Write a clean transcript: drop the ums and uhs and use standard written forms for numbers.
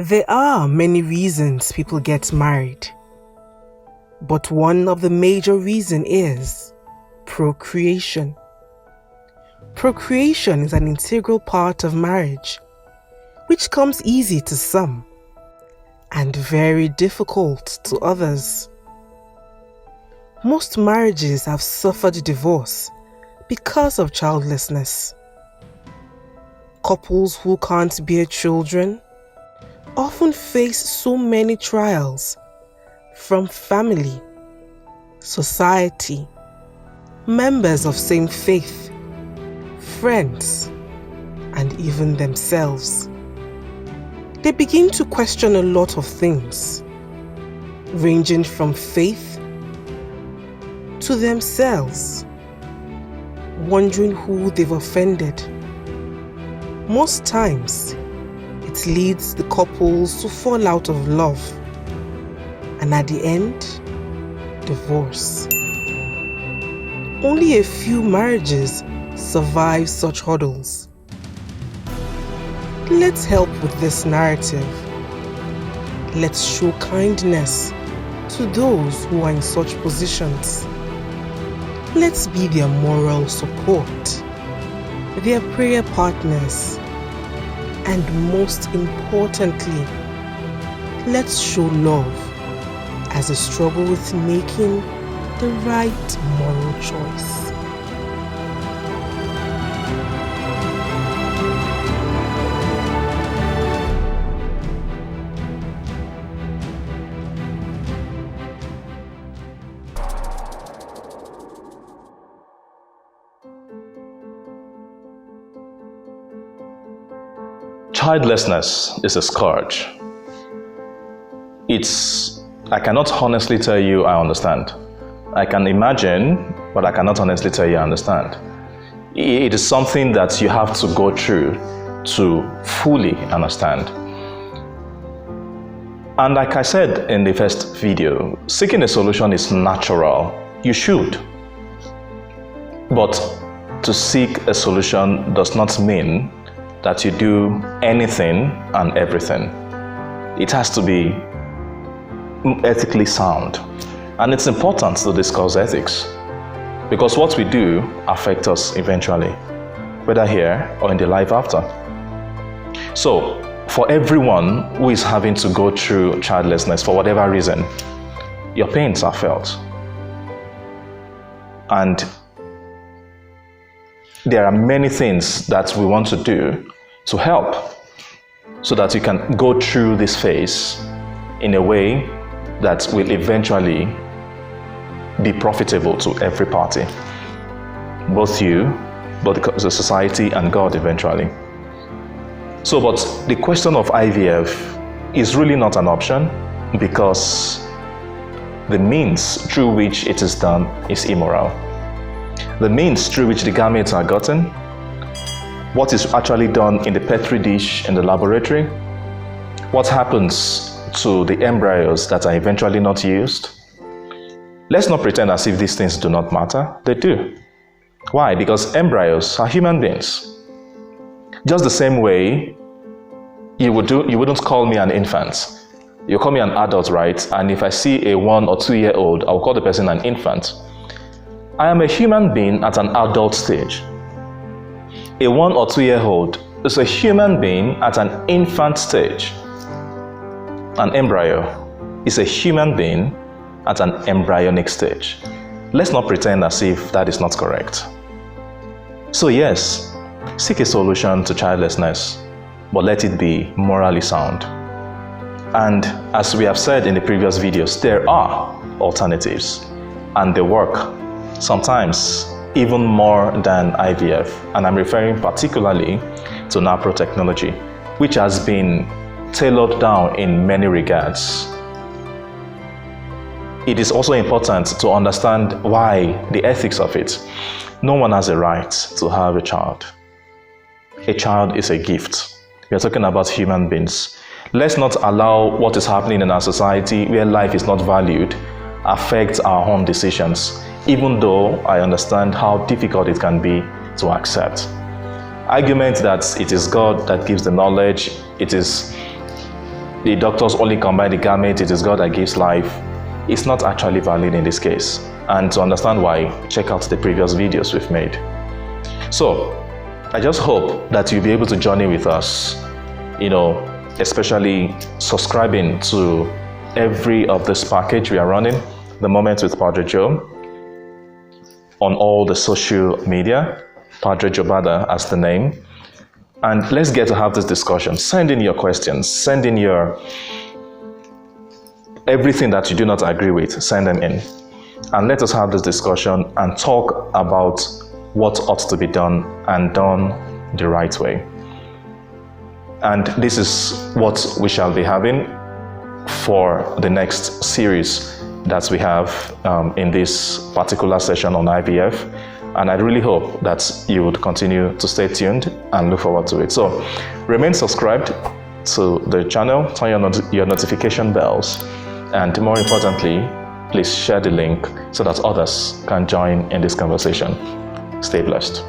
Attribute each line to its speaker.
Speaker 1: There are many reasons people get married, but one of the major reasons is procreation. Procreation is an integral part of marriage, which comes easy to some and very difficult to others. Most marriages have suffered divorce because of childlessness. Couples who can't bear children often face so many trials from family, society, members of same faith, friends, and even themselves. They begin to question a lot of things, ranging from faith to themselves, wondering who they've offended. Most times, it leads the couples to fall out of love, and at the end, divorce. Only a few marriages survive such hurdles. Let's help with this narrative. Let's show kindness to those who are in such positions. Let's be their moral support, their prayer partners, and most importantly, let's show love as they struggle with making the right moral choice.
Speaker 2: Childlessness is a scourge. I cannot honestly tell you I understand. I can imagine, but I cannot honestly tell you I understand. It is something that you have to go through to fully understand. And like I said in the first video, seeking a solution is natural. You should. But to seek a solution does not mean that you do anything and everything. It has to be ethically sound. And it's important to discuss ethics because what we do affects us eventually, whether here or in the life after. So, for everyone who is having to go through childlessness for whatever reason, your pains are felt. And there are many things that we want to do to help so that you can go through this phase in a way that will eventually be profitable to every party, both you, both the society, and God eventually. So, but the question of IVF is really not an option because the means through which it is done is immoral. The means through which the gametes are gotten, what is actually done in the petri dish in the laboratory, what happens to the embryos that are eventually not used. Let's not pretend as if these things do not matter. They do. Why? Because embryos are human beings. Just the same way you wouldn't call me an infant. You call me an adult, right? And if I see a 1 or 2 year old, I'll call the person an infant. I am a human being at an adult stage. A 1 or 2 year old is a human being at an infant stage. An embryo is a human being at an embryonic stage. Let's not pretend as if that is not correct. So yes, seek a solution to childlessness, but let it be morally sound. And as we have said in the previous videos, there are alternatives, and they work, sometimes even more than IVF. And I'm referring particularly to NAPRO technology, which has been tailored down in many regards. It is also important to understand why the ethics of it. No one has a right to have a child. A child is a gift. We are talking about human beings. Let's not allow what is happening in our society where life is not valued affect our own decisions, even though I understand how difficult it can be to accept. Argument that it is God that gives the knowledge, it is the doctors only combine the gamete, it is God that gives life, is not actually valid in this case. And to understand why, check out the previous videos we've made. So, I just hope that you'll be able to journey with us, especially subscribing to every of this package we are running, The Moments with Padre Joe, on all the social media, Padrejobada as the name. And let's get to have this discussion. Send in your questions, send in your everything that you do not agree with, send them in. And let us have this discussion and talk about what ought to be done and done the right way. And this is what we shall be having for the next series that we have in this particular session on IVF. And I really hope that you would continue to stay tuned and look forward to it. So remain subscribed to the channel, turn your notification bells, and more importantly, please share the link so that others can join in this conversation. Stay blessed.